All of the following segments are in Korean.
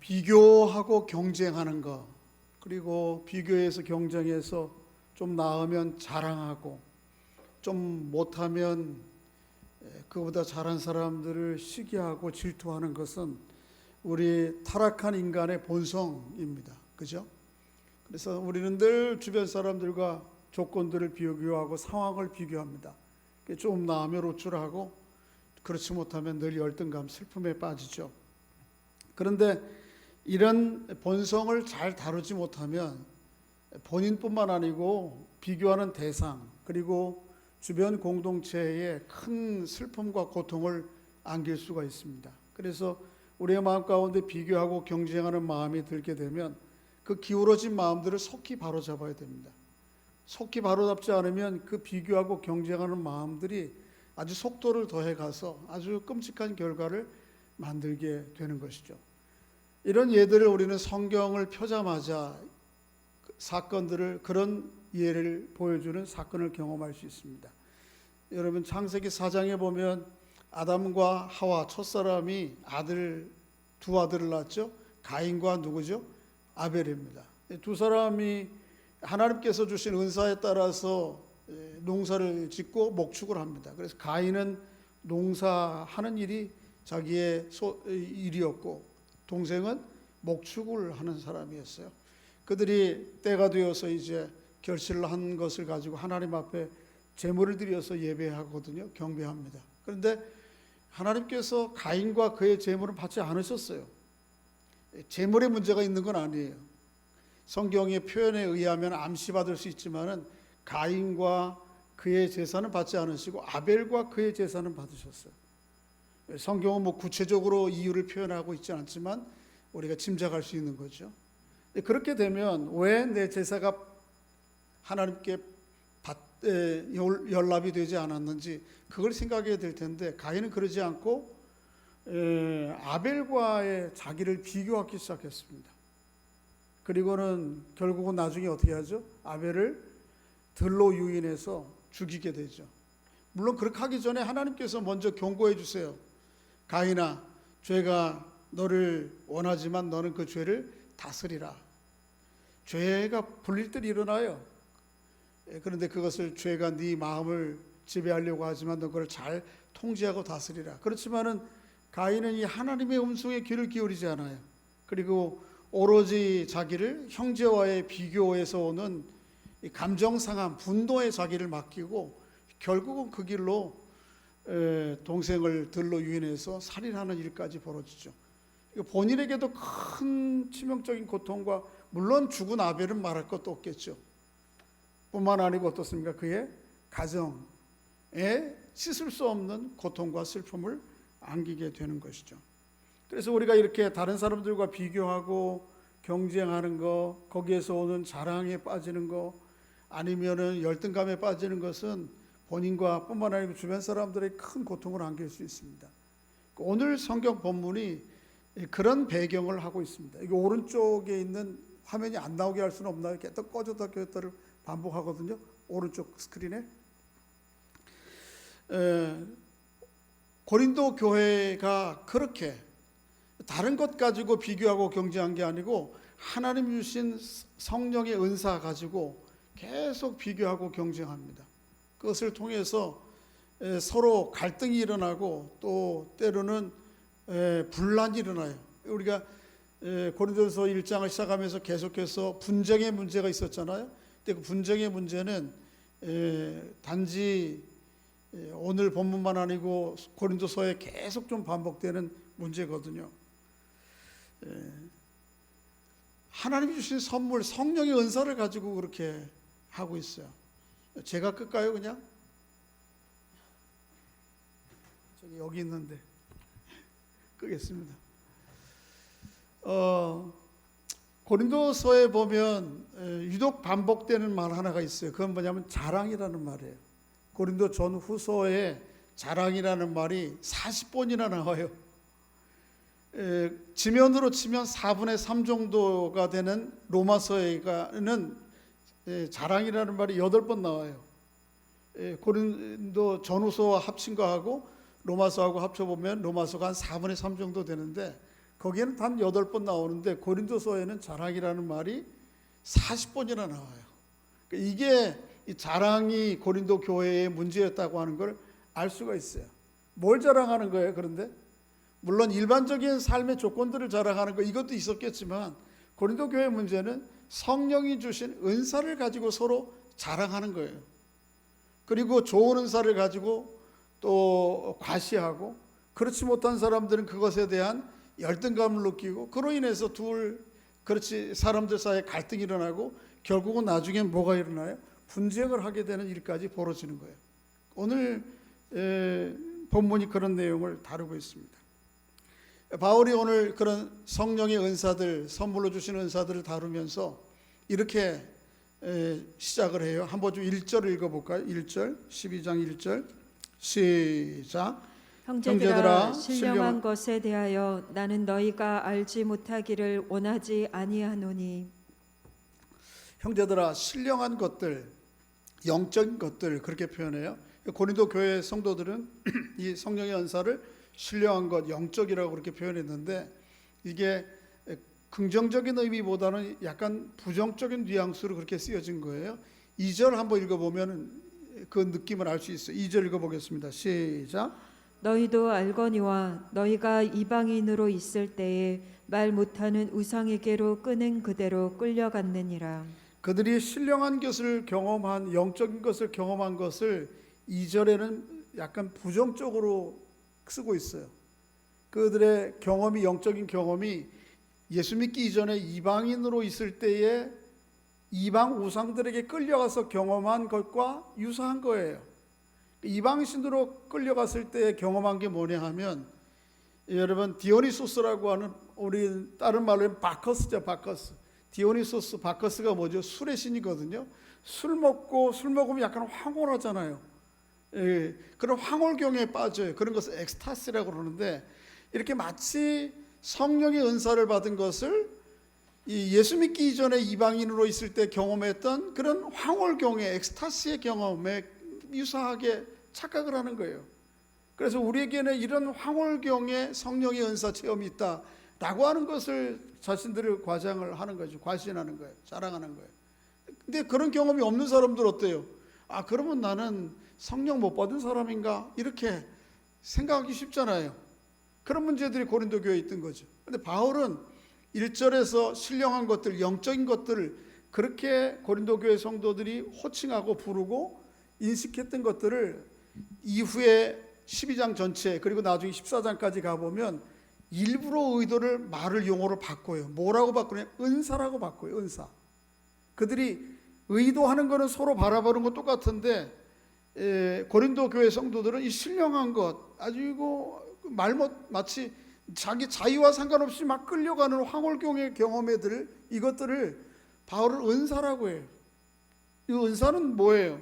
비교하고 경쟁하는 것, 그리고 비교해서 경쟁해서 좀 나으면 자랑하고, 좀 못하면 그보다 잘한 사람들을 시기하고 질투하는 것은 우리 타락한 인간의 본성입니다. 그죠? 그래서 우리는 늘 주변 사람들과 조건들을 비교하고 상황을 비교합니다. 좀 나으면 우쭐하고, 그렇지 못하면 늘 열등감, 슬픔에 빠지죠. 그런데 이런 본성을 잘 다루지 못하면 본인뿐만 아니고 비교하는 대상, 그리고 주변 공동체에 큰 슬픔과 고통을 안길 수가 있습니다. 그래서 우리의 마음 가운데 비교하고 경쟁하는 마음이 들게 되면 그 기울어진 마음들을 속히 바로잡아야 됩니다. 속히 바로잡지 않으면 그 비교하고 경쟁하는 마음들이 아주 속도를 더해 가서 아주 끔찍한 결과를 만들게 되는 것이죠. 이런 예들을 우리는 성경을 펴자마자 사건들을, 그런 예를 보여주는 사건을 경험할 수 있습니다. 여러분, 창세기 4장에 보면 아담과 하와 첫사람이 두 아들을 낳았죠. 가인과 누구죠? 아벨입니다. 두 사람이 하나님께서 주신 은사에 따라서 농사를 짓고 목축을 합니다. 그래서 가인은 농사하는 일이 자기의 일이었고, 동생은 목축을 하는 사람이었어요. 그들이 때가 되어서 이제 결실을 한 것을 가지고 하나님 앞에 제물을 드려서 예배하거든요. 경배합니다. 그런데 하나님께서 가인과 그의 제물을 받지 않으셨어요. 제물에 문제가 있는 건 아니에요. 성경의 표현에 의하면 암시받을 수 있지만은 가인과 그의 제사는 받지 않으시고 아벨과 그의 제사는 받으셨어요. 성경은 구체적으로 이유를 표현하고 있지 않지만 우리가 짐작할 수 있는 거죠. 그렇게 되면 왜 내 제사가 하나님께 연락이 되지 않았는지 그걸 생각해야 될 텐데, 가인은 그러지 않고 아벨과의 자기를 비교하기 시작했습니다. 그리고는 결국은 나중에 어떻게 하죠? 아벨을 들로 유인해서 죽이게 되죠. 물론 그렇게 하기 전에 하나님께서 먼저 경고해 주세요. 가인아, 죄가 너를 원하지만 너는 그 죄를 다스리라. 죄가 불릴 때 일어나요. 그런데 그것을, 죄가 네 마음을 지배하려고 하지만 너 그걸 잘 통제하고 다스리라. 그렇지만은 가인은 이 하나님의 음성에 귀를 기울이지 않아요. 그리고 오로지 자기를 형제와의 비교에서 오는 이 감정 상함, 분노에 자기를 맡기고 결국은 그 길로 동생을 들로 유인해서 살인하는 일까지 벌어지죠. 본인에게도 큰 치명적인 고통과, 물론 죽은 아벨은 말할 것도 없겠죠. 뿐만 아니고 어떻습니까? 그의 가정에 씻을 수 없는 고통과 슬픔을 안기게 되는 것이죠. 그래서 우리가 이렇게 다른 사람들과 비교하고 경쟁하는 거, 거기에서 오는 자랑에 빠지는 거, 아니면은 열등감에 빠지는 것은 본인과 뿐만 아니고 주변 사람들의 큰 고통을 안길 수 있습니다. 오늘 성경 본문이 그런 배경을 하고 있습니다. 이게 오른쪽에 있는, 화면이 안 나오게 할 수는 없나요? 이렇게 또 꺼졌다 켰다를 반복하거든요. 오른쪽 스크린에. 고린도 교회가 그렇게 다른 것 가지고 비교하고 경쟁한 게 아니고 하나님 주신 성령의 은사 가지고 계속 비교하고 경쟁합니다. 그것을 통해서 서로 갈등이 일어나고 또 때로는 분란이 일어나요. 우리가 고린도서 1장을 시작하면서 계속해서 분쟁의 문제가 있었잖아요. 근데 그 분쟁의 문제는 단지 오늘 본문만 아니고 고린도서에 계속 좀 반복되는 문제거든요. 하나님이 주신 선물, 성령의 은사를 가지고 그렇게 하고 있어요. 제가 끌까요, 그냥? 저기 여기 있는데 끄겠습니다. 고린도서에 보면 유독 반복되는 말 하나가 있어요. 그건 뭐냐면 자랑이라는 말이에요. 고린도 전후서에 자랑이라는 말이 40번이나 나와요. 지면으로 치면 4분의 3 정도가 되는 로마서에는 자랑이라는 말이 8번 나와요. 고린도 전후서와 합친 거하고 로마서하고 합쳐보면 로마서가 한 4분의 3 정도 되는데 거기에는 단 8번 나오는데 고린도서에는 자랑이라는 말이 40번이나 나와요. 그러니까 이게 이 자랑이 고린도 교회의 문제였다고 하는 걸 알 수가 있어요. 뭘 자랑하는 거예요? 그런데 물론 일반적인 삶의 조건들을 자랑하는 거 이것도 있었겠지만 고린도 교회의 문제는 성령이 주신 은사를 가지고 서로 자랑하는 거예요. 그리고 좋은 은사를 가지고 또 과시하고, 그렇지 못한 사람들은 그것에 대한 열등감을 느끼고, 그로 인해서 그렇지 사람들 사이에 갈등이 일어나고 결국은 나중엔 뭐가 일어나요? 분쟁을 하게 되는 일까지 벌어지는 거예요. 오늘 본문이 그런 내용을 다루고 있습니다. 바울이 오늘 그런 성령의 은사들, 선물로 주시는 은사들을 다루면서 이렇게 시작을 해요. 한번 좀 1절을 읽어볼까요? 1절, 12장 1절 시작. 형제들아, 신령한 것에 대하여 나는 너희가 알지 못하기를 원하지 아니하노니. 형제들아, 신령한 것들, 영적인 것들, 그렇게 표현해요. 고린도 교회 성도들은 이 성령의 은사를 신령한 것, 영적이라고 그렇게 표현했는데, 이게 긍정적인 의미보다는 약간 부정적인 뉘앙스로 그렇게 쓰여진 거예요. 2절 한번 읽어보면 그 느낌을 알 수 있어요. 2절 읽어보겠습니다. 시작. 너희도 알거니와 너희가 이방인으로 있을 때에 말 못하는 우상에게로 끄는 그대로 끌려갔느니라. 그들이 신령한 것을 경험한, 영적인 것을 경험한 것을 2절에는 약간 부정적으로 쓰고 있어요. 그들의 경험이, 영적인 경험이 예수 믿기 이전에 이방인으로 있을 때에 이방 우상들에게 끌려가서 경험한 것과 유사한 거예요. 이방신으로 끌려갔을 때 경험한 게 뭐냐 하면, 여러분 디오니소스라고 하는, 우리 다른 말로 바커스죠. 바커스. 디오니소스, 바커스가 뭐죠? 술의 신이거든요. 술 먹으면 약간 황홀하잖아요. 그런 황홀경에 빠져요. 그런 것을 엑스타시라고 그러는데, 이렇게 마치 성령의 은사를 받은 것을 이 예수 믿기 이전에 이방인으로 있을 때 경험했던 그런 황홀경의 엑스타시의 경험에 유사하게 착각을 하는 거예요. 그래서 우리에게는 이런 황홀경의 성령의 은사 체험이 있다라고 하는 것을 자신들을 과장을 하는 거죠. 과신하는 거예요. 자랑하는 거예요. 근데 그런 경험이 없는 사람들 어때요? 그러면 나는 성령 못 받은 사람인가? 이렇게 생각하기 쉽잖아요. 그런 문제들이 고린도 교회에 있던 거죠. 근데 바울은 1절에서 신령한 것들, 영적인 것들을 그렇게 고린도 교회 성도들이 호칭하고 부르고 인식했던 것들을 이후에 12장 전체, 그리고 나중에 14장까지 가보면 일부러 의도를, 말을, 용어를 바꿔요. 뭐라고 바꾸냐? 은사라고 바꿔요. 은사. 그들이 의도하는 거는 서로 바라보는 건 똑같은데, 고린도 교회 성도들은 이 신령한 것, 아주 이거 마치 자기 자유와 상관없이 막 끌려가는 황홀경의 경험들, 이것들을 바울은 은사라고 해요. 이 은사는 뭐예요?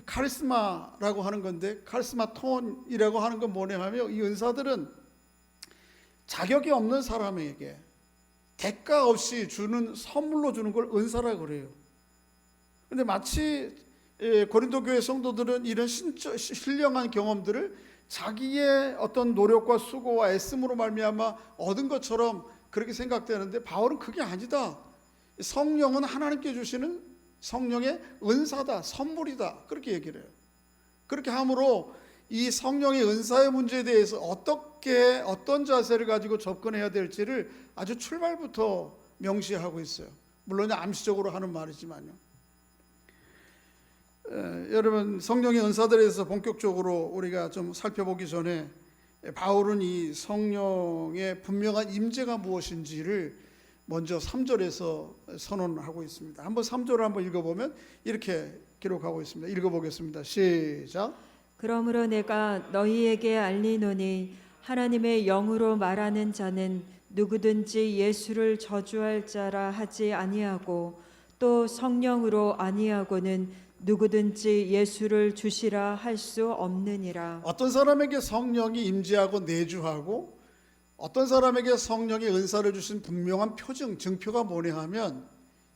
카리스마라고 하는 건데, 카리스마 톤이라고 하는 건 뭐냐 하면, 이 은사들은 자격이 없는 사람에게 대가 없이 주는, 선물로 주는 걸 은사라고 그래요. 근데 마치 고린도 교회 성도들은 이런 신령한 경험들을 자기의 어떤 노력과 수고와 애씀으로 말미암아 얻은 것처럼 그렇게 생각되는데, 바울은 그게 아니다. 성령은 하나님께 주시는 성령의 은사다, 선물이다, 그렇게 얘기를 해요. 그렇게 함으로 이 성령의 은사의 문제에 대해서 어떤 자세를 가지고 접근해야 될지를 아주 출발부터 명시하고 있어요. 물론 암시적으로 하는 말이지만요. 여러분, 성령의 은사들에 대해서 본격적으로 우리가 좀 살펴보기 전에, 바울은 이 성령의 분명한 임재가 무엇인지를 먼저 3절에서 선언하고 있습니다. 한번 3절을 한번 읽어보면 이렇게 기록하고 있습니다. 읽어보겠습니다. 시작. 그러므로 내가 너희에게 알리노니 하나님의 영으로 말하는 자는 누구든지 예수를 저주할 자라 하지 아니하고, 또 성령으로 아니하고는 누구든지 예수를 주시라 할 수 없느니라. 어떤 사람에게 성령이 임재하고 내주하고, 어떤 사람에게 성령의 은사를 주신 분명한 표징, 증표가 뭐냐 하면,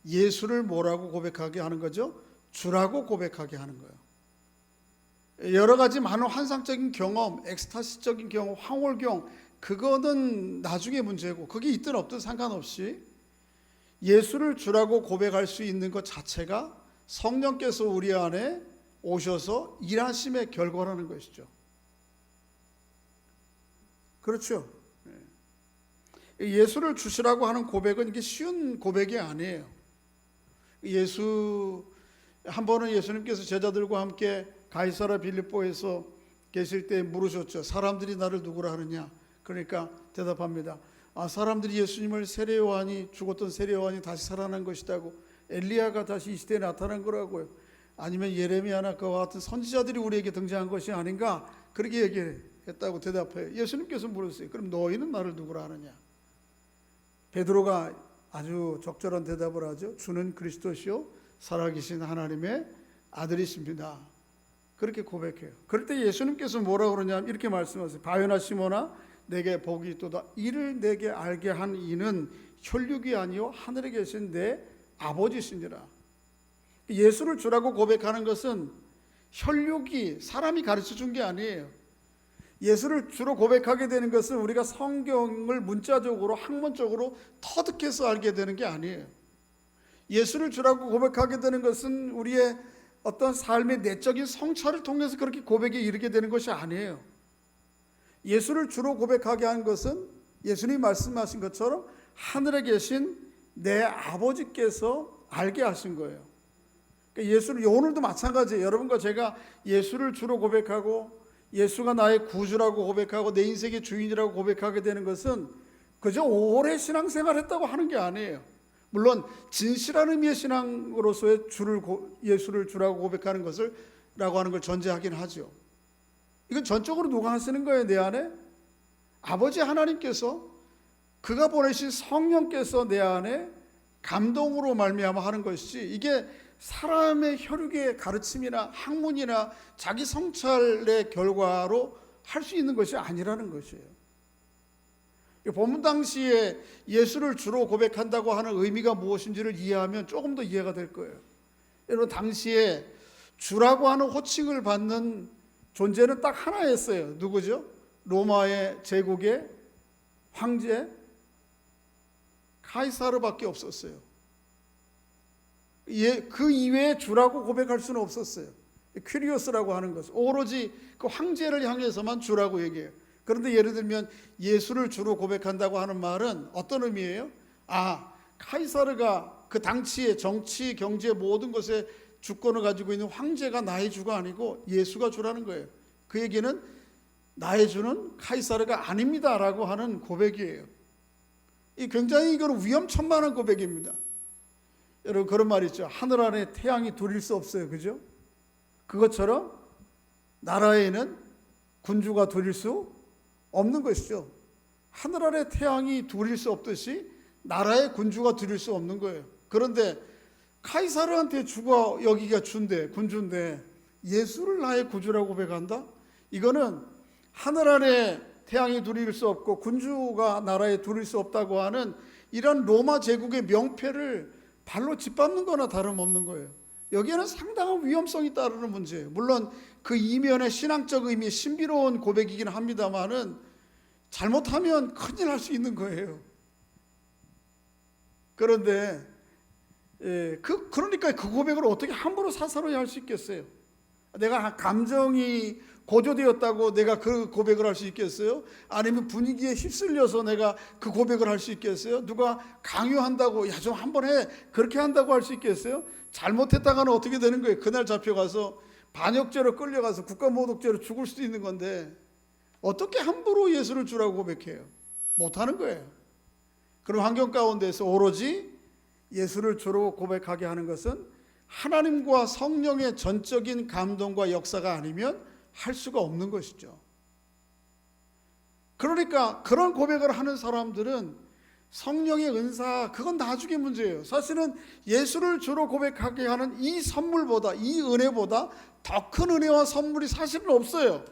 예수를 뭐라고 고백하게 하는 거죠? 주라고 고백하게 하는 거예요. 여러 가지 많은 환상적인 경험, 엑스타시적인 경험, 황홀경, 그거는 나중에 문제고, 그게 있든 없든 상관없이 예수를 주라고 고백할 수 있는 것 자체가 성령께서 우리 안에 오셔서 일하심의 결과라는 것이죠. 그렇죠? 예수를 주시라고 하는 고백은 이게 쉬운 고백이 아니에요. 한 번은 예수님께서 제자들과 함께 가이사라 빌립보에서 계실 때 물으셨죠. 사람들이 나를 누구라 하느냐? 그러니까 대답합니다. 사람들이 예수님을 세례 요한이, 죽었던 세례 요한이 다시 살아난 것이다고, 엘리야가 다시 이 시대에 나타난 거라고요. 아니면 예레미야나 그와 같은 선지자들이 우리에게 등장한 것이 아닌가, 그렇게 얘기했다고 대답해요. 예수님께서 물었어요. 그럼 너희는 나를 누구라 하느냐? 베드로가 아주 적절한 대답을 하죠. 주는 그리스도시요 살아계신 하나님의 아들이십니다. 그렇게 고백해요. 그럴 때 예수님께서 뭐라고 그러냐면 이렇게 말씀하세요. 바요나 시몬아, 내게 복이 있도다. 이를 내게 알게 한 이는 혈육이 아니요 하늘에 계신 내 아버지시니라. 예수를 주라고 고백하는 것은 혈육이 사람이 가르쳐 준 게 아니에요. 예수를 주로 고백하게 되는 것은 우리가 성경을 문자적으로 학문적으로 터득해서 알게 되는 게 아니에요. 예수를 주라고 고백하게 되는 것은 우리의 어떤 삶의 내적인 성찰을 통해서 그렇게 고백에 이르게 되는 것이 아니에요. 예수를 주로 고백하게 한 것은 예수님이 말씀하신 것처럼 하늘에 계신 내 아버지께서 알게 하신 거예요. 그러니까 예수를, 오늘도 마찬가지예요. 여러분과 제가 예수를 주로 고백하고 예수가 나의 구주라고 고백하고 내 인생의 주인이라고 고백하게 되는 것은 그저 오래 신앙생활 했다고 하는 게 아니에요. 물론 진실한 의미의 신앙으로서의 예수를 주라고 고백하는 것을 라고 하는 걸 전제하긴 하죠. 이건 전적으로 누가 하시는 거예요? 내 안에 아버지 하나님께서, 그가 보내신 성령께서 내 안에 감동으로 말미암아 하는 것이지, 이게 사람의 혈육의 가르침이나 학문이나 자기 성찰의 결과로 할 수 있는 것이 아니라는 것이에요. 본문 당시에 예수를 주로 고백한다고 하는 의미가 무엇인지를 이해하면 조금 더 이해가 될 거예요. 여러분, 당시에 주라고 하는 호칭을 받는 존재는 딱 하나였어요. 누구죠? 로마의 제국의 황제 카이사르밖에 없었어요. 그 이외에 주라고 고백할 수는 없었어요. 퀴리오스라고 하는 것은 오로지 그 황제를 향해서만 주라고 얘기해요. 그런데 예를 들면 예수를 주로 고백한다고 하는 말은 어떤 의미예요? 카이사르가 그 당시의 정치, 경제 모든 것에 주권을 가지고 있는 황제가 나의 주가 아니고 예수가 주라는 거예요. 그 얘기는 나의 주는 카이사르가 아닙니다라고 하는 고백이에요. 굉장히 이거는 위험천만한 고백입니다. 여러분, 그런 말 있죠. 하늘 아래 태양이 둘일 수 없어요. 그죠? 그것처럼 나라에는 군주가 둘일 수 없는 것이죠. 하늘 아래 태양이 둘일 수 없듯이 나라의 군주가 둘일 수 없는 거예요. 그런데 카이사르한테 주가, 여기가 주인데, 군주인데 예수를 나의 구주라고 고백한다? 이거는 하늘 아래 태양이 둘일 수 없고 군주가 나라에 둘일 수 없다고 하는 이런 로마 제국의 명패를 발로 짓밟는 거나 다름없는 거예요. 여기에는 상당한 위험성이 따르는 문제예요. 물론 그 이면의 신앙적 의미, 신비로운 고백이긴 합니다만은 잘못하면 큰일 날 수 있는 거예요. 그런데 그러니까 그 고백을 어떻게 함부로 사사로이 할 수 있겠어요? 내가 감정이 고조되었다고 내가 그 고백을 할 수 있겠어요? 아니면 분위기에 휩쓸려서 내가 그 고백을 할 수 있겠어요? 누가 강요한다고 야 좀 한번 해, 그렇게 한다고 할 수 있겠어요? 잘못했다가는 어떻게 되는 거예요? 그날 잡혀가서 반역죄로 끌려가서 국가모독죄로 죽을 수도 있는 건데 어떻게 함부로 예수를 주라고 고백해요? 못하는 거예요. 그런 환경 가운데서 오로지 예수를 주로 고백하게 하는 것은 하나님과 성령의 전적인 감동과 역사가 아니면 할 수가 없는 것이죠. 그러니까 그런 고백을 하는 사람들은 성령의 은사, 그건 나중에 문제예요. 사실은 예수를 주로 고백하게 하는 이 선물보다, 이 은혜보다 더 큰 은혜와 선물이 사실은 없어요.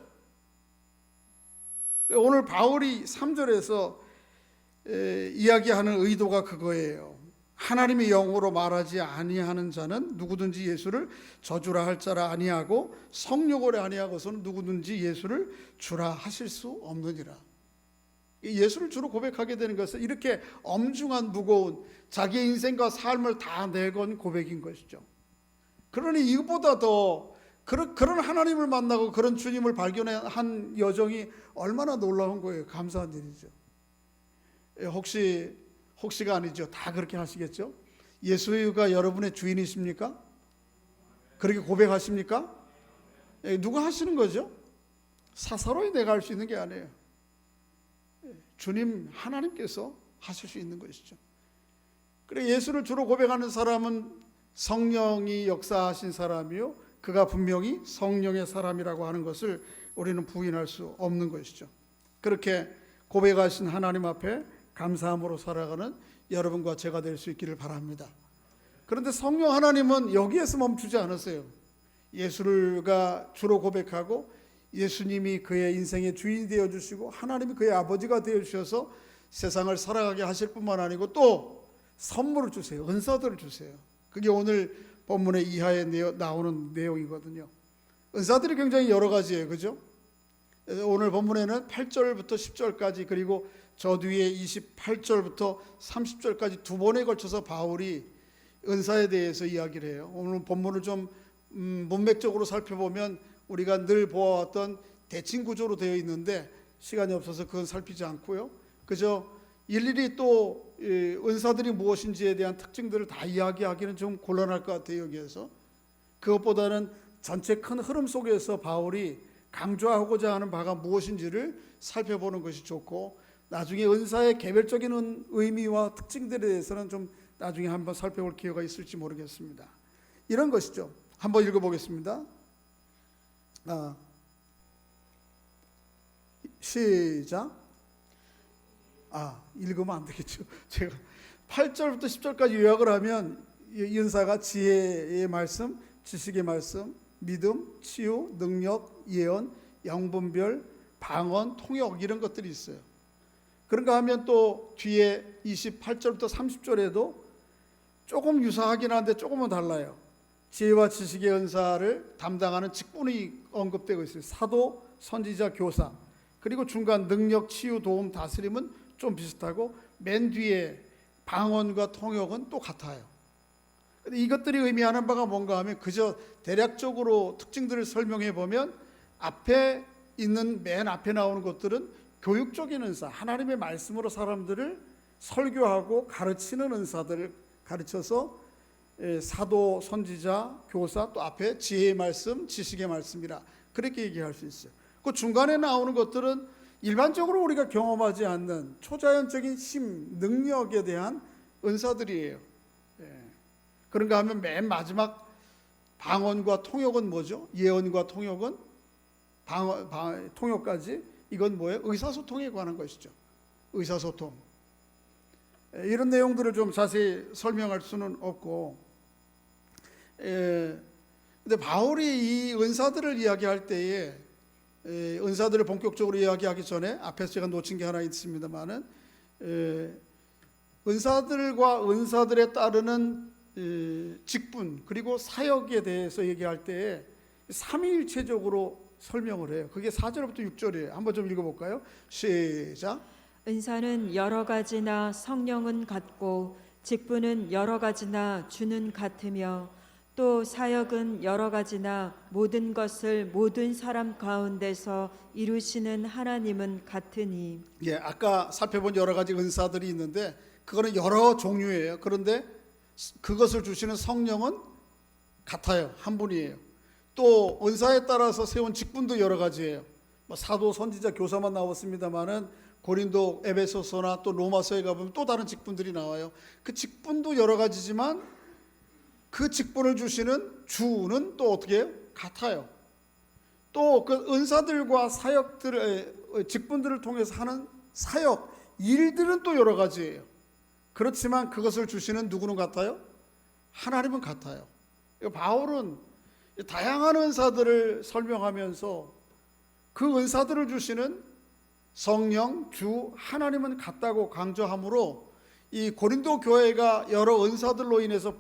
오늘 바울이 3절에서 이야기하는 의도가 그거예요. 하나님의 영으로 말하지 아니하는 자는 누구든지 예수를 저주라 할 자라 아니하고 성령으로 아니하고서는 누구든지 예수를 주라 하실 수 없느니라. 예수를 주로 고백하게 되는 것은 이렇게 엄중한 무거운 자기의 인생과 삶을 다 내건 고백인 것이죠. 그러니 이것보다 더 그런 하나님을 만나고 그런 주님을 발견한 여정이 얼마나 놀라운 거예요. 감사한 일이죠. 혹시가 아니죠. 다 그렇게 하시겠죠. 예수가 여러분의 주인이십니까? 그렇게 고백하십니까? 누가 하시는 거죠? 사사로이 내가 할 수 있는 게 아니에요. 주님 하나님께서 하실 수 있는 것이죠. 그래, 예수를 주로 고백하는 사람은 성령이 역사하신 사람이요, 그가 분명히 성령의 사람이라고 하는 것을 우리는 부인할 수 없는 것이죠. 그렇게 고백하신 하나님 앞에 감사함으로 살아가는 여러분과 제가 될 수 있기를 바랍니다. 그런데 성령 하나님은 여기에서 멈추지 않으세요. 예수가 주로 고백하고 예수님이 그의 인생의 주인이 되어주시고 하나님이 그의 아버지가 되어주셔서 세상을 살아가게 하실 뿐만 아니고 또 선물을 주세요. 은사들을 주세요. 그게 오늘 본문의 이하에 나오는 내용이거든요. 은사들이 굉장히 여러 가지예요. 그죠? 오늘 본문에는 8절부터 10절까지 그리고 저 뒤에 28절부터 30절까지 두 번에 걸쳐서 바울이 은사에 대해서 이야기를 해요. 오늘 본문을 좀 문맥적으로 살펴보면 우리가 늘 보아왔던 대칭 구조로 되어 있는데 시간이 없어서 그건 살피지 않고요. 그저 일일이 또 은사들이 무엇인지에 대한 특징들을 다 이야기하기는 좀 곤란할 것 같아요. 여기에서 그것보다는 전체 큰 흐름 속에서 바울이 강조하고자 하는 바가 무엇인지를 살펴보는 것이 좋고, 나중에 은사의 개별적인 의미와 특징들에 대해서는 좀 나중에 한번 살펴볼 기회가 있을지 모르겠습니다. 이런 것이죠. 한번 읽어보겠습니다. 시작. 읽으면 안 되겠죠. 제가 8절부터 10절까지 요약을 하면 이 은사가 지혜의 말씀, 지식의 말씀, 믿음, 치유, 능력, 예언, 영분별, 방언, 통역 이런 것들이 있어요. 그런가 하면 또 뒤에 28절부터 30절에도 조금 유사하긴 한데 조금은 달라요. 지혜와 지식의 은사를 담당하는 직분이 언급되고 있어요. 사도, 선지자, 교사. 그리고 중간 능력, 치유, 도움, 다스림은 좀 비슷하고 맨 뒤에 방언과 통역은 또 같아요. 근데 이것들이 의미하는 바가 뭔가 하면 그저 대략적으로 특징들을 설명해 보면 앞에 있는 맨 앞에 나오는 것들은 교육적인 은사, 하나님의 말씀으로 사람들을 설교하고 가르치는 은사들을 가르쳐서 사도, 선지자, 교사, 또 앞에 지혜의 말씀, 지식의 말씀이라 그렇게 얘기할 수 있어요. 그 중간에 나오는 것들은 일반적으로 우리가 경험하지 않는 초자연적인 힘, 능력에 대한 은사들이에요. 그런가 하면 맨 마지막 방언과 통역은 뭐죠? 예언과 통역은 통역까지 이건 뭐예요? 의사소통에 관한 것이죠. 의사소통. 이런 내용들을 좀 자세히 설명할 수는 없고, 근데 바울이 이 은사들을 이야기할 때에 은사들을 본격적으로 이야기하기 전에 앞에서 제가 놓친 게 하나 있습니다만은 은사들과 은사들에 따르는 직분 그리고 사역에 대해서 얘기할 때에 삼위일체적으로 설명을 해요. 그게 4절부터 6절이에요. 한번 좀 읽어볼까요? 시작. 은사는 여러 가지나 성령은 같고 직분은 여러 가지나 주는 같으며 또 사역은 여러 가지나 모든 것을 모든 사람 가운데서 이루시는 하나님은 같으니. 아까 살펴본 여러 가지 은사들이 있는데 그거는 여러 종류예요. 그런데 그것을 주시는 성령은 같아요. 한 분이에요. 또 은사에 따라서 세운 직분도 여러 가지예요. 사도, 선지자, 교사만 나왔습니다만은 고린도, 에베소서나 또 로마서에 가보면 또 다른 직분들이 나와요. 그 직분도 여러 가지지만 그 직분을 주시는 주는 또 어떻게 해요? 같아요. 또 그 은사들과 사역들의 직분들을 통해서 하는 사역, 일들은 또 여러 가지예요. 그렇지만 그것을 주시는 누구는 같아요? 하나님은 같아요. 바울은 다양한 은사들을 설명하면서 그 은사들을 주시는 성령, 주, 하나님은 같다고 강조하므로 이 고린도 교회가 여러 은사들로 인해서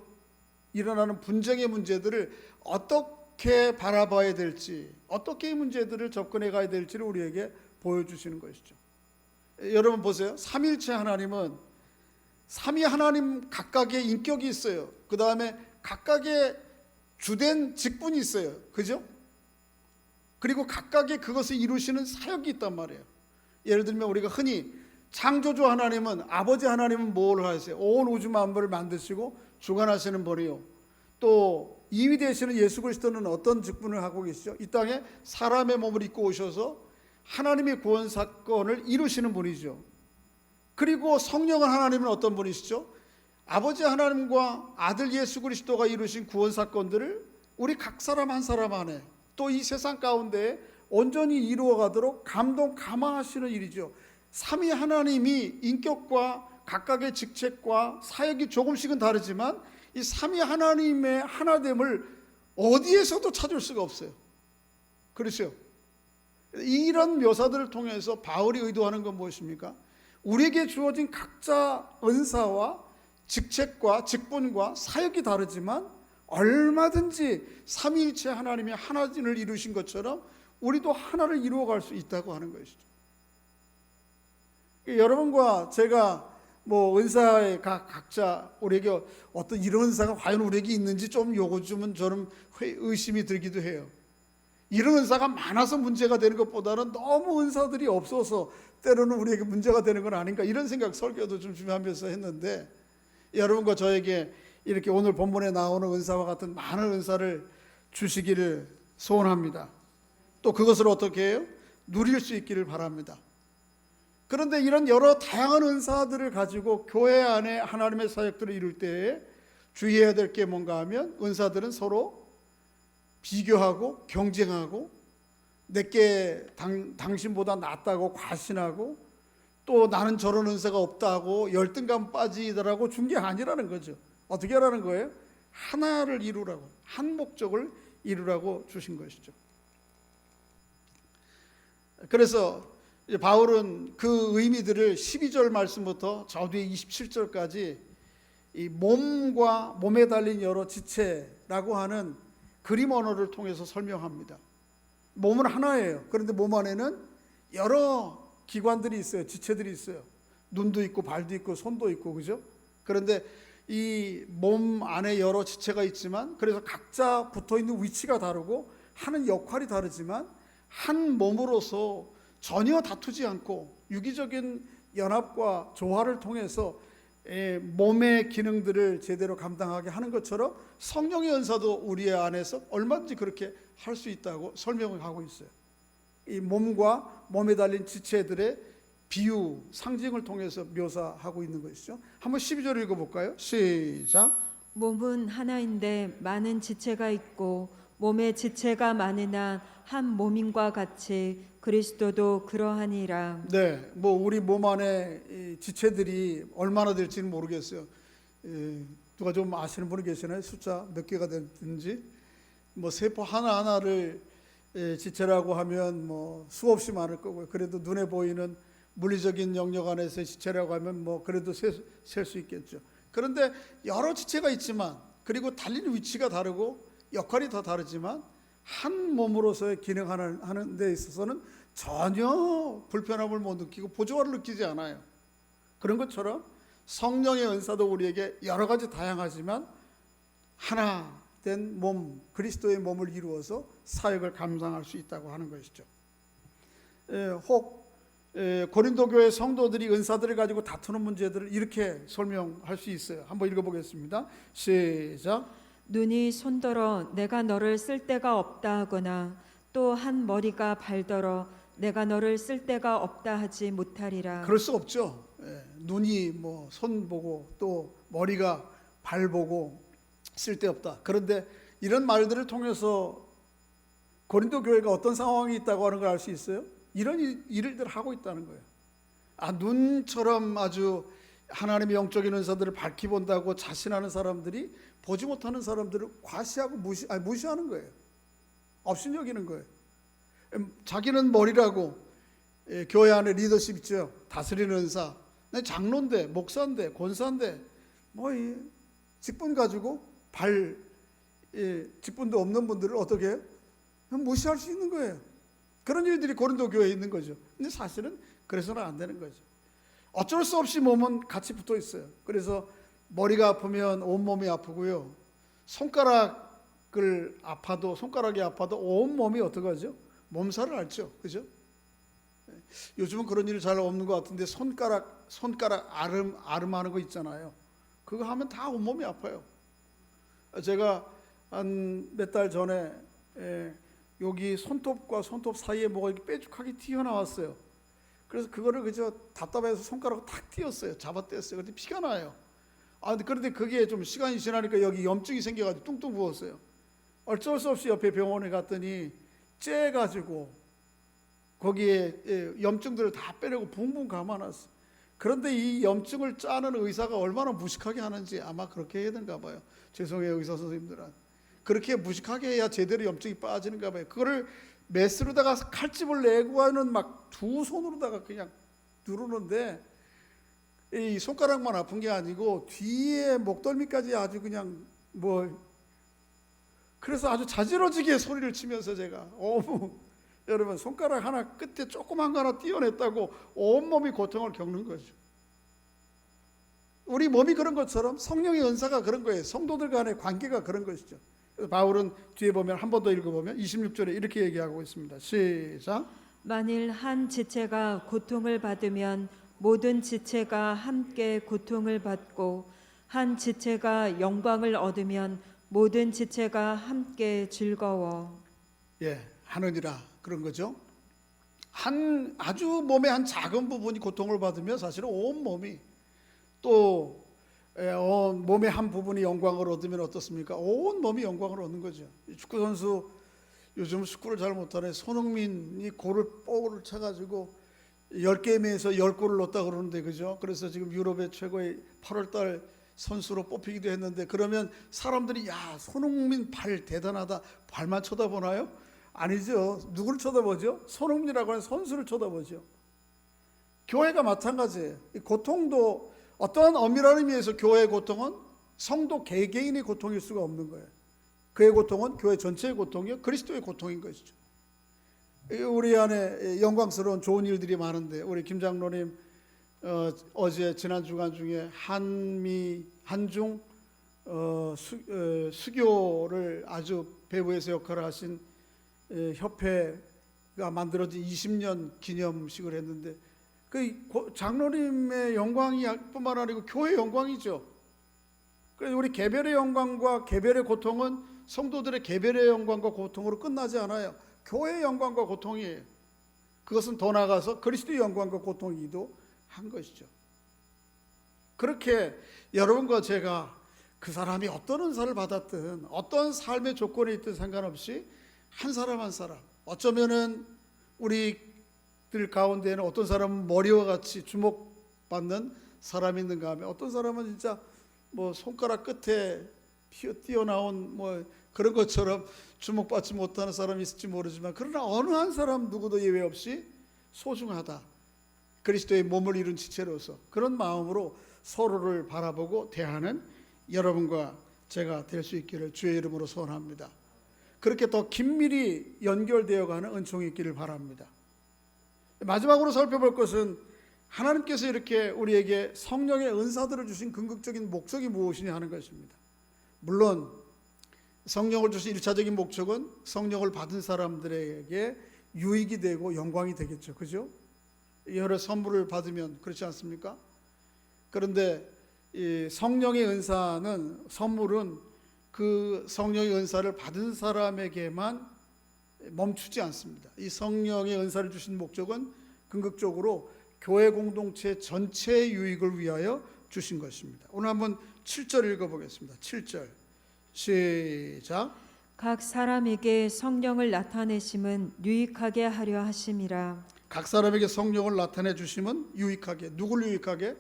일어나는 분쟁의 문제들을 어떻게 바라봐야 될지, 어떻게 이 문제들을 접근해 가야 될지를 우리에게 보여주시는 것이죠. 여러분 보세요. 삼위일체 하나님은 삼위 하나님 각각의 인격이 있어요. 그 다음에 각각의 주된 직분이 있어요. 그죠? 그리고 각각의 그것을 이루시는 사역이 있단 말이에요. 예를 들면 우리가 흔히 창조주 하나님은, 아버지 하나님은 뭘 하세요? 온 우주 만물을 만드시고 주관하시는 분이요. 또 2위 되시는 예수 그리스도는 어떤 직분을 하고 계시죠? 이 땅에 사람의 몸을 입고 오셔서 하나님의 구원 사건을 이루시는 분이죠. 그리고 성령은 하나님은 어떤 분이시죠? 아버지 하나님과 아들 예수 그리스도가 이루신 구원 사건들을 우리 각 사람 한 사람 안에, 또 이 세상 가운데 온전히 이루어가도록 감동감화하시는 일이죠. 삼위 하나님이 인격과 각각의 직책과 사역이 조금씩은 다르지만 이 삼위 하나님의 하나됨을 어디에서도 찾을 수가 없어요. 그렇죠? 이런 묘사들을 통해서 바울이 의도하는 건 무엇입니까? 우리에게 주어진 각자 은사와 직책과 직분과 사역이 다르지만 얼마든지 삼위일체 하나님이 하나를 이루신 것처럼 우리도 하나를 이루어갈 수 있다고 하는 것이죠. 여러분과 제가 뭐 은사의 각자 우리에게 어떤 이런 은사가 과연 우리에게 있는지 좀 요즘은 저는 의심이 들기도 해요. 이런 은사가 많아서 문제가 되는 것보다는 너무 은사들이 없어서 때로는 우리에게 문제가 되는 건 아닌가, 이런 생각 설교도 좀 준비하면서 했는데, 여러분과 저에게 이렇게 오늘 본문에 나오는 은사와 같은 많은 은사를 주시기를 소원합니다. 또 그것을 어떻게 해요? 누릴 수 있기를 바랍니다. 그런데 이런 여러 다양한 은사들을 가지고 교회 안에 하나님의 사역들을 이룰 때에 주의해야 될 게 뭔가 하면, 은사들은 서로 비교하고 경쟁하고 내게 당신보다 낫다고 과신하고 또 나는 저런 은사가 없다고 열등감 빠지더라고 준 게 아니라는 거죠. 어떻게 하라는 거예요? 하나를 이루라고, 한 목적을 이루라고 주신 것이죠. 그래서 바울은 그 의미들을 12절 말씀부터 저 뒤에 27절까지 이 몸과 몸에 달린 여러 지체라고 하는 그림 언어를 통해서 설명합니다. 몸은 하나예요. 그런데 몸 안에는 여러 기관들이 있어요. 지체들이 있어요. 눈도 있고 발도 있고 손도 있고, 그죠? 그런데 이 몸 안에 여러 지체가 있지만, 그래서 각자 붙어있는 위치가 다르고 하는 역할이 다르지만 한 몸으로서 전혀 다투지 않고 유기적인 연합과 조화를 통해서 몸의 기능들을 제대로 감당하게 하는 것처럼 성령의 은사도 우리 안에서 얼마든지 그렇게 할 수 있다고 설명을 하고 있어요. 이 몸과 몸에 달린 지체들의 비유, 상징을 통해서 묘사하고 있는 것이죠. 한번 12절 읽어볼까요? 시작. 몸은 하나인데 많은 지체가 있고 몸의 지체가 많으나 한 몸인과 같이 그리스도도 그러하니라. 네, 뭐 우리 몸 안에 이 지체들이 얼마나 될지는 모르겠어요. 누가 좀 아시는 분이 계시나요? 숫자 몇 개가 되는지? 뭐 세포 하나하나를 지체라고 하면 뭐 수없이 많을 거고요. 그래도 눈에 보이는 물리적인 영역 안에서 지체라고 하면 뭐 그래도 셀 수 있겠죠. 그런데 여러 지체가 있지만, 그리고 달린 위치가 다르고 역할이 다 다르지만 한 몸으로서의 기능하는 데 있어서는 전혀 불편함을 못 느끼고 보조화를 느끼지 않아요. 그런 것처럼 성령의 은사도 우리에게 여러 가지 다양하지만 하나 된 몸, 그리스도의 몸을 이루어서 사역을 감당할 수 있다고 하는 것이죠. 혹 고린도 교회 성도들이 은사들을 가지고 다투는 문제들을 이렇게 설명할 수 있어요. 한번 읽어보겠습니다. 시작. 눈이 손더러 내가 너를 쓸 데가 없다 하거나 또 한 머리가 발더러 내가 너를 쓸 데가 없다 하지 못하리라. 그럴 수 없죠. 눈이 뭐 손 보고 또 머리가 발 보고 쓸데없다. 그런데 이런 말들을 통해서 고린도 교회가 어떤 상황이 있다고 하는 걸 알 수 있어요? 이런 일을 하고 있다는 거예요. 눈처럼 아주 하나님의 영적인 은사들을 밝히 본다고 자신하는 사람들이 보지 못하는 사람들을 과시하고 무시하는 거예요. 업신여기는 거예요. 자기는 머리라고, 교회 안에 리더십 있죠. 다스리는 은사. 장로인데, 목사인데, 권사인데, 뭐 이 직분 가지고 직분도 없는 분들을 어떻게 해요? 무시할 수 있는 거예요. 그런 일들이 고린도 교회에 있는 거죠. 근데 사실은 그래서는 안 되는 거죠. 어쩔 수 없이 몸은 같이 붙어 있어요. 그래서 머리가 아프면 온몸이 아프고요. 손가락이 아파도 온몸이 어떡하죠? 몸살을 앓죠. 그죠? 요즘은 그런 일이 잘 없는 것 같은데 손가락 아름하는 거 있잖아요. 그거 하면 다 온몸이 아파요. 제가 한 몇 달 전에 여기 손톱과 손톱 사이에 뭐가 이렇게 뾰족하게 튀어나왔어요. 그래서 그거를 그저 답답해서 손가락으로 탁 띄었어요. 잡아떼었어요. 근데 피가 나요. 그런데 그게 좀 시간이 지나니까 여기 염증이 생겨가지고 뚱뚱 부었어요. 어쩔 수 없이 옆에 병원에 갔더니 째가지고 거기에 염증들을 다 빼려고 붕붕 감아놨어. 그런데 이 염증을 짜는 의사가 얼마나 무식하게 하는지 아마 그렇게 해야 되는가 봐요. 죄송해요, 의사 선생님들은. 그렇게 무식하게 해야 제대로 염증이 빠지는가 봐요. 그거를 메스로다가 칼집을 내고 하는 막 두 손으로다가 그냥 누르는데 이 손가락만 아픈 게 아니고 뒤에 목덜미까지 아주 그냥 그래서 아주 자지러지게 소리를 치면서 제가 여러분 손가락 하나 끝에 조그만 거 하나 띄어냈다고 온몸이 고통을 겪는 거죠. 우리 몸이 그런 것처럼 성령의 은사가 그런 거예요. 성도들 간의 관계가 그런 것이죠. 그래서 바울은 뒤에 보면 한 번 더 읽어보면 26절에 이렇게 얘기하고 있습니다. 시작. 만일 한 지체가 고통을 받으면 모든 지체가 함께 고통을 받고 한 지체가 영광을 얻으면 모든 지체가 함께 즐거워. 하느니라 그런 거죠. 아주 몸의 한 작은 부분이 고통을 받으면 사실은 온 몸이 또 몸의 한 부분이 영광을 얻으면 어떻습니까? 온 몸이 영광을 얻는 거죠. 축구 선수 요즘 축구를 잘 못하네. 손흥민이 볼을 차가지고 10게임에서 10골을 넣었다 그러는데 그죠? 그래서 지금 유럽의 최고의 8월달 선수로 뽑히기도 했는데 그러면 사람들이 야 손흥민 발 대단하다 발만 쳐다보나요? 아니죠. 누구를 쳐다보죠? 손흥민이라고 하는 선수를 쳐다보죠. 교회가 마찬가지예요. 이 고통도 어떠한 엄밀한 의미에서 교회의 고통은 성도 개개인의 고통일 수가 없는 거예요. 그의 고통은 교회 전체의 고통이요 그리스도의 고통인 것이죠. 우리 안에 영광스러운 좋은 일들이 많은데 우리 김 장로님 어제 지난 주간 중에 한중 수교를 아주 배후에서 역할을 하신 협회가 만들어진 20년 기념식을 했는데 그 장로님의 영광이 뿐만 아니고 교회의 영광이죠. 그래서 우리 개별의 영광과 개별의 고통은 성도들의 개별의 영광과 고통으로 끝나지 않아요. 교회의 영광과 고통이에요. 그것은 더 나아가서 그리스도의 영광과 고통이기도 한 것이죠. 그렇게 여러분과 제가 그 사람이 어떤 은사를 받았든 어떤 삶의 조건에 있든 상관없이 한 사람 한 사람 어쩌면은 우리들 가운데에는 어떤 사람은 머리와 같이 주목받는 사람이 있는가 하면 어떤 사람은 진짜 손가락 끝에 튀어나온 그런 것처럼 주목받지 못하는 사람이 있을지 모르지만 그러나 어느 한 사람 누구도 예외 없이 소중하다. 그리스도의 몸을 이룬 지체로서 그런 마음으로 서로를 바라보고 대하는 여러분과 제가 될 수 있기를 주의 이름으로 소원합니다. 그렇게 더 긴밀히 연결되어 가는 은총이 있기를 바랍니다. 마지막으로 살펴볼 것은 하나님께서 이렇게 우리에게 성령의 은사들을 주신 궁극적인 목적이 무엇이냐 하는 것입니다. 물론 성령을 주신 1차적인 목적은 성령을 받은 사람들에게 유익이 되고 영광이 되겠죠. 그죠? 여러 선물을 받으면 그렇지 않습니까? 그런데 이 성령의 은사는 선물은 그 성령의 은사를 받은 사람에게만 멈추지 않습니다. 이 성령의 은사를 주신 목적은 궁극적으로 교회 공동체 전체의 유익을 위하여 주신 것입니다. 오늘 한번 7절 읽어보겠습니다. 7절 시작. 각 사람에게 성령을 나타내심은 유익하게 하려 하심이라. 각 사람에게 성령을 나타내 주심은 유익하게. 누굴 유익하게?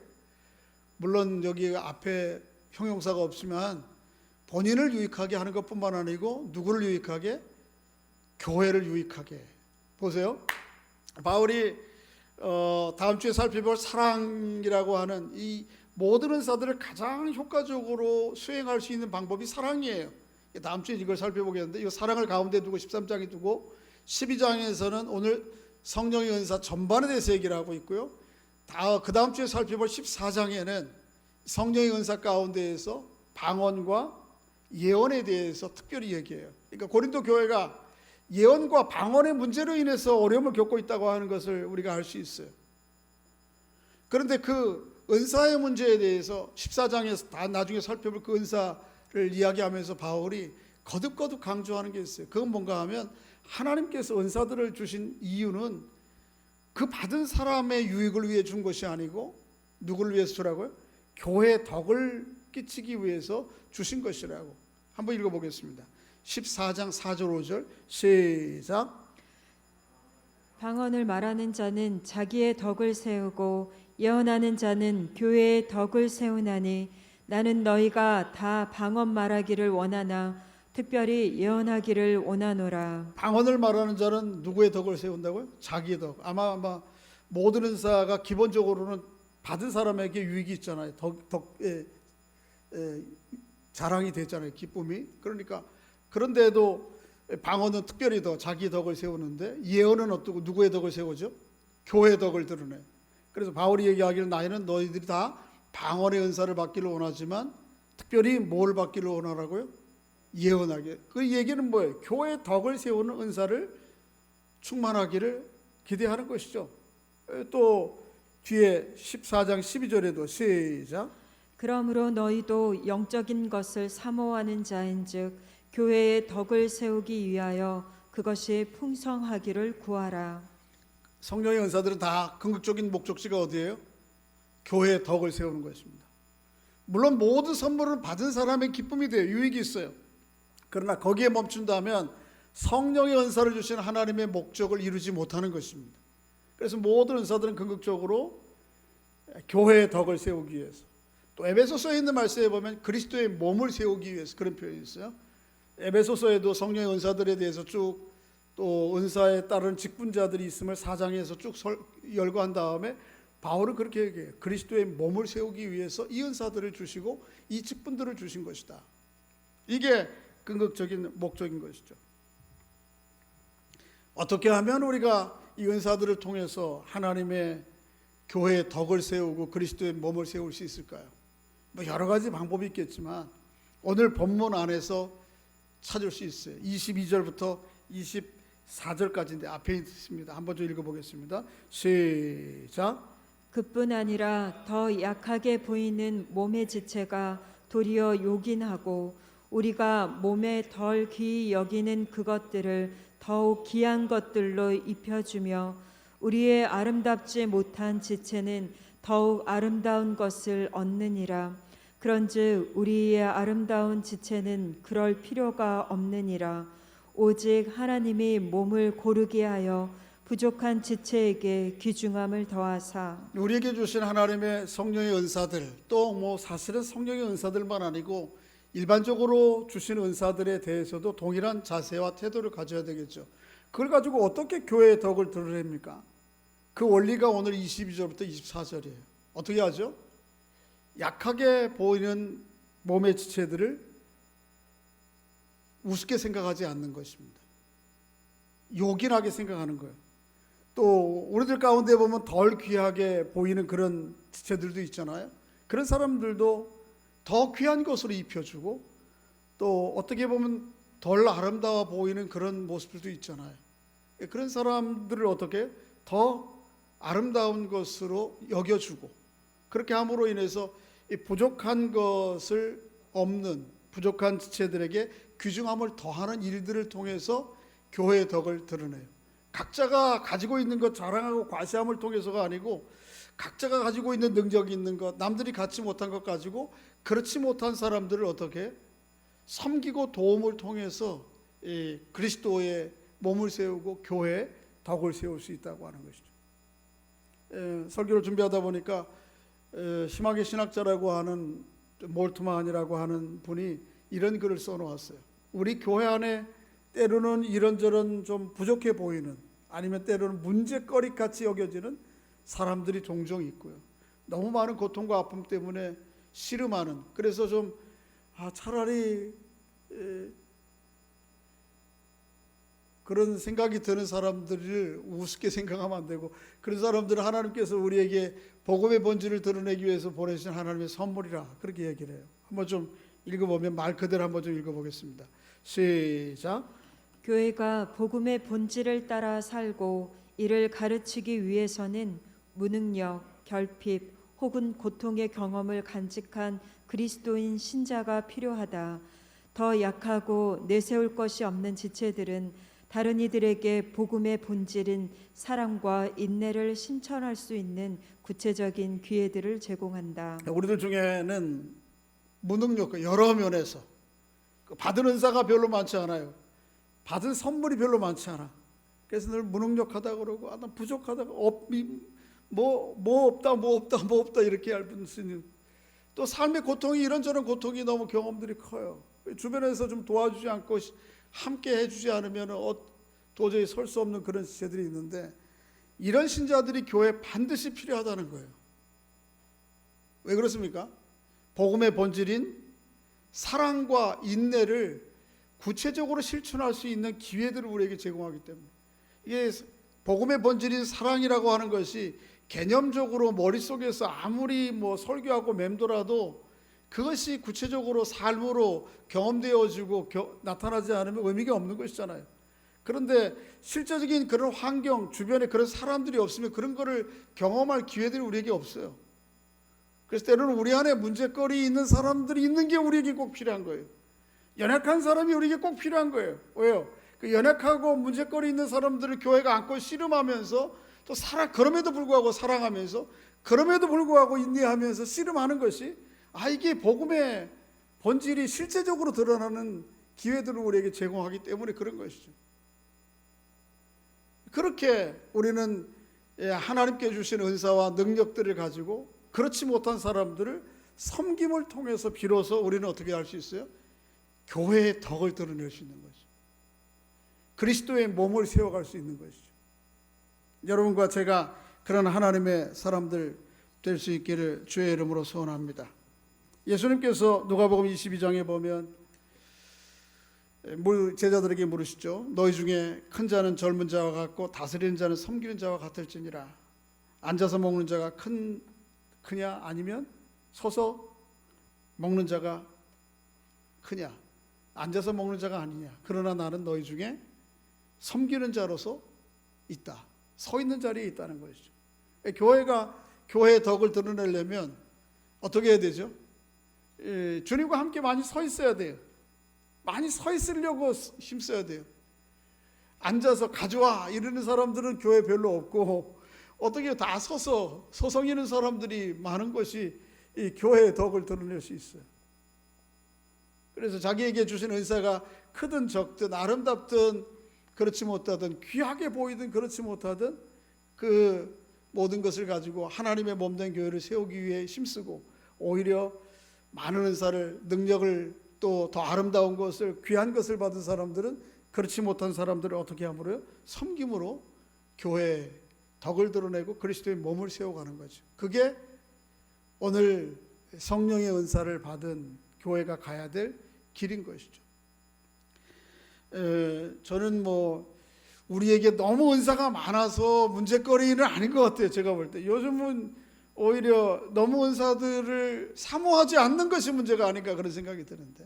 물론 여기 앞에 형용사가 없지만 본인을 유익하게 하는 것뿐만 아니고 누구를 유익하게? 교회를 유익하게. 보세요. 바울이 다음 주에 살펴볼 사랑이라고 하는 이 모든 은사들을 가장 효과적으로 수행할 수 있는 방법이 사랑이에요. 다음 주에 이걸 살펴보겠는데 이 사랑을 가운데 두고 13장에 두고 12장에서는 오늘 성령의 은사 전반에 대해서 얘기를 하고 있고요. 그 다음 주에 살펴볼 14장에는 성령의 은사 가운데에서 방언과 예언에 대해서 특별히 얘기해요. 그러니까 고린도 교회가 예언과 방언의 문제로 인해서 어려움을 겪고 있다고 하는 것을 우리가 알 수 있어요. 그런데 그 은사의 문제에 대해서 14장에서 다 나중에 살펴볼 그 은사를 이야기하면서 바울이 거듭거듭 강조하는 게 있어요. 그건 뭔가 하면 하나님께서 은사들을 주신 이유는 그 받은 사람의 유익을 위해 준 것이 아니고 누구를 위해서 주라고요? 교회에 덕을 끼치기 위해서 주신 것이라고. 한번 읽어보겠습니다. 14장 4절 5절 시작. 방언을 말하는 자는 자기의 덕을 세우고 예언하는 자는 교회의 덕을 세우나니 나는 너희가 다 방언 말하기를 원하나 특별히 예언하기를 원하노라. 방언을 말하는 자는 누구의 덕을 세운다고요? 자기의 덕. 아마 모든 은사가 기본적으로는 받은 사람에게 유익이 있잖아요. 자랑이 되잖아요. 기쁨이. 그러니까 그런데도 방언은 특별히 더 자기 덕을 세우는데 예언은 어떻고 누구의 덕을 세우죠? 교회 덕을 드러내. 그래서 바울이 얘기하기를 나이는 너희들이 다 방언의 은사를 받기를 원하지만 특별히 뭘 받기를 원하라고요? 예언하게. 그 얘기는 뭐예요? 교회 덕을 세우는 은사를 충만하기를 기대하는 것이죠. 또 뒤에 14장 12절에도 시작. 그러므로 너희도 영적인 것을 사모하는 자인즉 교회의 덕을 세우기 위하여 그것이 풍성하기를 구하라. 성령의 은사들은 다 궁극적인 목적지가 어디예요? 교회의 덕을 세우는 것입니다. 물론 모든 선물을 받은 사람의 기쁨이 돼요. 유익이 있어요. 그러나 거기에 멈춘다면 성령의 은사를 주신 하나님의 목적을 이루지 못하는 것입니다. 그래서 모든 은사들은 궁극적으로 교회의 덕을 세우기 위해서, 또 에베소서에 있는 말씀에 보면 그리스도의 몸을 세우기 위해서 그런 표현이 있어요. 에베소서에도 성령의 은사들에 대해서 쭉, 또 은사에 따른 직분자들이 있음을 4장에서 쭉 열거한 다음에 바울은 그렇게 얘기해요. 그리스도의 몸을 세우기 위해서 이 은사들을 주시고 이 직분들을 주신 것이다. 이게 궁극적인 목적인 것이죠. 어떻게 하면 우리가 이 은사들을 통해서 하나님의 교회의 덕을 세우고 그리스도의 몸을 세울 수 있을까요? 뭐 여러 가지 방법이 있겠지만 오늘 본문 안에서 찾을 수 있어요. 22절부터 24절까지인데 앞에 있습니다. 한번 좀 읽어보겠습니다. 시작. 그뿐 아니라 더 약하게 보이는 몸의 지체가 도리어 요긴하고 우리가 몸에 덜 귀히 여기는 그것들을 더욱 귀한 것들로 입혀주며 우리의 아름답지 못한 지체는 더욱 아름다운 것을 얻느니라. 그런즉 우리의 아름다운 지체는 그럴 필요가 없느니라. 오직 하나님이 몸을 고르게 하여 부족한 지체에게 귀중함을 더하사 우리에게 주신 하나님의 성령의 은사들, 또 뭐 사실은 성령의 은사들만 아니고 일반적으로 주신 은사들에 대해서도 동일한 자세와 태도를 가져야 되겠죠. 그걸 가지고 어떻게 교회의 덕을 드러냅니까? 그 원리가 오늘 22절부터 24절이에요. 어떻게 하죠? 약하게 보이는 몸의 지체들을 우습게 생각하지 않는 것입니다. 요긴하게 생각하는 거예요. 또 우리들 가운데 보면 덜 귀하게 보이는 그런 지체들도 있잖아요. 그런 사람들도 더 귀한 것으로 입혀주고, 또 어떻게 보면 덜 아름다워 보이는 그런 모습들도 있잖아요. 그런 사람들을 어떻게 더 아름다운 것으로 여겨주고, 그렇게 함으로 인해서 이 부족한 것을 없는 부족한 지체들에게 귀중함을 더하는 일들을 통해서 교회의 덕을 드러내요. 각자가 가지고 있는 것 자랑하고 과시함을 통해서가 아니고 각자가 가지고 있는 능력이 있는 것, 남들이 갖지 못한 것 가지고 그렇지 못한 사람들을 어떻게 섬기고 도움을 통해서 이 그리스도의 몸을 세우고 교회의 덕을 세울 수 있다고 하는 것이죠. 설교를 준비하다 보니까 심하게 신학자라고 하는 몰트만이라고 하는 분이 이런 글을 써놓았어요. 우리 교회 안에 때로는 이런저런 좀 부족해 보이는, 아니면 때로는 문제거리 같이 여겨지는 사람들이 종종 있고요. 너무 많은 고통과 아픔 때문에 씨름하는, 그래서 좀 차라리 그런 생각이 드는 사람들을 우습게 생각하면 안 되고, 그런 사람들은 하나님께서 우리에게 복음의 본질을 드러내기 위해서 보내신 하나님의 선물이라 그렇게 얘기를 해요. 한번 좀 읽어보면 말 그대로 한번 좀 읽어보겠습니다. 시작. 교회가 복음의 본질을 따라 살고 이를 가르치기 위해서는 무능력, 결핍 혹은 고통의 경험을 간직한 그리스도인 신자가 필요하다. 더 약하고 내세울 것이 없는 지체들은 다른 이들에게 복음의 본질인 사랑과 인내를 신천할 수 있는 구체적인 기회들을 제공한다. 우리들 중에는 무능력 여러 면에서 받은 은사가 별로 많지 않아요. 받은 선물이 별로 많지 않아. 그래서 늘 무능력하다 그러고 나 부족하다 뭐 없다 이렇게 얇은 수 있는, 또 삶의 고통이 이런저런 고통이 너무 경험들이 커요. 주변에서 좀 도와주지 않고 함께 해주지 않으면 도저히 설 수 없는 그런 지체들이 있는데, 이런 신자들이 교회에 반드시 필요하다는 거예요. 왜 그렇습니까? 복음의 본질인 사랑과 인내를 구체적으로 실천할 수 있는 기회들을 우리에게 제공하기 때문에, 이게 복음의 본질인 사랑이라고 하는 것이 개념적으로 머릿속에서 아무리 설교하고 맴돌아도 그것이 구체적으로 삶으로 경험되어지고 나타나지 않으면 의미가 없는 것이잖아요. 그런데 실제적인 그런 환경, 주변에 그런 사람들이 없으면 그런 거를 경험할 기회들이 우리에게 없어요. 그래서 때로는 우리 안에 문제거리 있는 사람들이 있는 게 우리에게 꼭 필요한 거예요. 연약한 사람이 우리에게 꼭 필요한 거예요. 왜요? 그 연약하고 문제거리 있는 사람들을 교회가 안고 씨름하면서 또 그럼에도 불구하고 사랑하면서, 그럼에도 불구하고 인내하면서 씨름하는 것이 이게 복음의 본질이 실제적으로 드러나는 기회들을 우리에게 제공하기 때문에 그런 것이죠. 그렇게 우리는 하나님께 주신 은사와 능력들을 가지고 그렇지 못한 사람들을 섬김을 통해서 비로소 우리는 어떻게 할 수 있어요? 교회의 덕을 드러낼 수 있는 것이죠. 그리스도의 몸을 세워갈 수 있는 것이죠. 여러분과 제가 그런 하나님의 사람들 될 수 있기를 주의 이름으로 소원합니다. 예수님께서 누가복음 22장에 보면 제자들에게 물으시죠. 너희 중에 큰 자는 젊은 자와 같고 다스리는 자는 섬기는 자와 같을지니라. 앉아서 먹는 자가 크냐 아니면 서서 먹는 자가 크냐. 앉아서 먹는 자가 아니냐. 그러나 나는 너희 중에 섬기는 자로서 있다. 서 있는 자리에 있다는 것이죠. 교회가 교회의 덕을 드러내려면 어떻게 해야 되죠? 주님과 함께 많이 서 있어야 돼요. 많이 서 있으려고 힘써야 돼요. 앉아서 가져와 이러는 사람들은 교회 별로 없고, 어떻게 다 서서 서성이는 사람들이 많은 것이 이 교회의 덕을 드러낼 수 있어요. 그래서 자기에게 주신 은사가 크든 적든 아름답든 그렇지 못하든 귀하게 보이든 그렇지 못하든 그 모든 것을 가지고 하나님의 몸된 교회를 세우기 위해 힘쓰고, 오히려 많은 은사를, 능력을, 또 더 아름다운 것을, 귀한 것을 받은 사람들은 그렇지 못한 사람들을 어떻게 함으로요? 섬김으로 교회의 덕을 드러내고 그리스도의 몸을 세워가는 거죠. 그게 오늘 성령의 은사를 받은 교회가 가야 될 길인 것이죠. 저는 우리에게 너무 은사가 많아서 문제거리는 아닌 것 같아요. 제가 볼 때 요즘은 오히려 너무 은사들을 사모하지 않는 것이 문제가 아닌가 그런 생각이 드는데,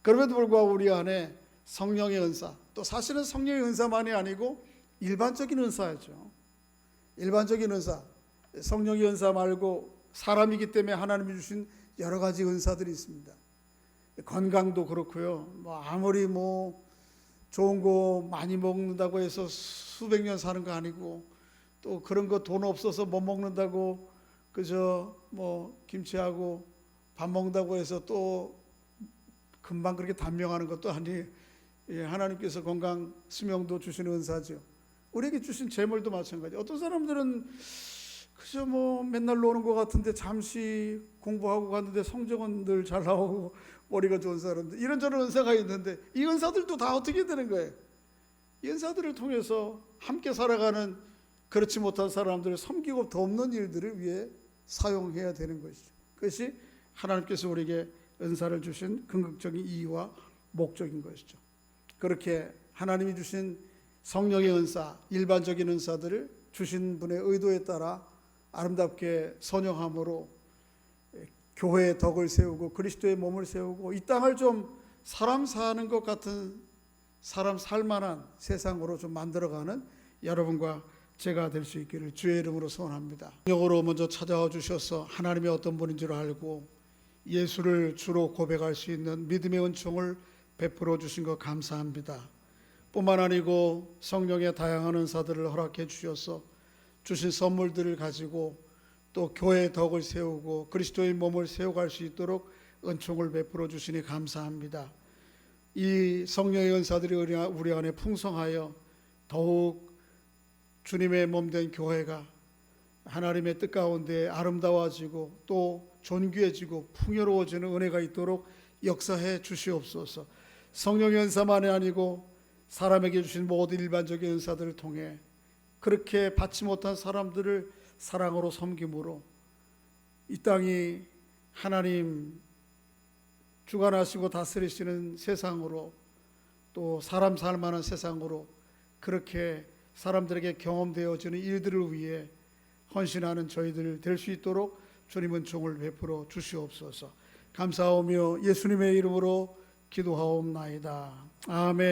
그럼에도 불구하고 우리 안에 성령의 은사, 또 사실은 성령의 은사만이 아니고 일반적인 은사죠. 일반적인 은사, 성령의 은사 말고 사람이기 때문에 하나님이 주신 여러 가지 은사들이 있습니다. 건강도 그렇고요. 아무리 좋은 거 많이 먹는다고 해서 수백 년 사는 거 아니고, 또 그런 거 돈 없어서 못 먹는다고 그저 김치하고 밥 먹는다고 해서 또 금방 그렇게 단명하는 것도 아니에요. 하나님께서 건강 수명도 주시는 은사죠. 우리에게 주신 재물도 마찬가지. 어떤 사람들은 그저 맨날 노는 것 같은데 잠시 공부하고 갔는데 성적은 늘 잘 나오고 머리가 좋은 사람들, 이런저런 은사가 있는데 이 은사들도 다 어떻게 되는 거예요? 이 은사들을 통해서 함께 살아가는 그렇지 못한 사람들을 섬기고 돕는 일들을 위해 사용해야 되는 것이죠. 그것이 하나님께서 우리에게 은사를 주신 궁극적인 이유와 목적인 것이죠. 그렇게 하나님이 주신 성령의 은사, 일반적인 은사들을 주신 분의 의도에 따라 아름답게 선영함으로 교회의 덕을 세우고 그리스도의 몸을 세우고 이 땅을 좀 사람 사는 것 같은, 사람 살만한 세상으로 좀 만들어가는 여러분과 제가 될 수 있기를 주의 이름으로 소원합니다. 영으로 먼저 찾아와 주셔서 하나님이 어떤 분인 줄 알고 예수를 주로 고백할 수 있는 믿음의 은총을 베풀어 주신 것 감사합니다. 뿐만 아니고 성령의 다양한 은사들을 허락해 주셔서 주신 선물들을 가지고 또 교회의 덕을 세우고 그리스도의 몸을 세워갈 수 있도록 은총을 베풀어 주시니 감사합니다. 이 성령의 은사들이 우리 안에 풍성하여 더욱 주님의 몸된 교회가 하나님의 뜻 가운데 아름다워지고 또 존귀해지고 풍요로워지는 은혜가 있도록 역사해 주시옵소서. 성령의 은사만이 아니고 사람에게 주신 모든 일반적인 은사들을 통해 그렇게 받지 못한 사람들을 사랑으로 섬김으로 이 땅이 하나님 주관하시고 다스리시는 세상으로 또 사람 살만한 세상으로 그렇게 사람들에게 경험되어지는 일들을 위해 헌신하는 저희들 될 수 있도록 주님 은총을 베풀어 주시옵소서. 감사하며 예수님의 이름으로 기도하옵나이다. 아멘.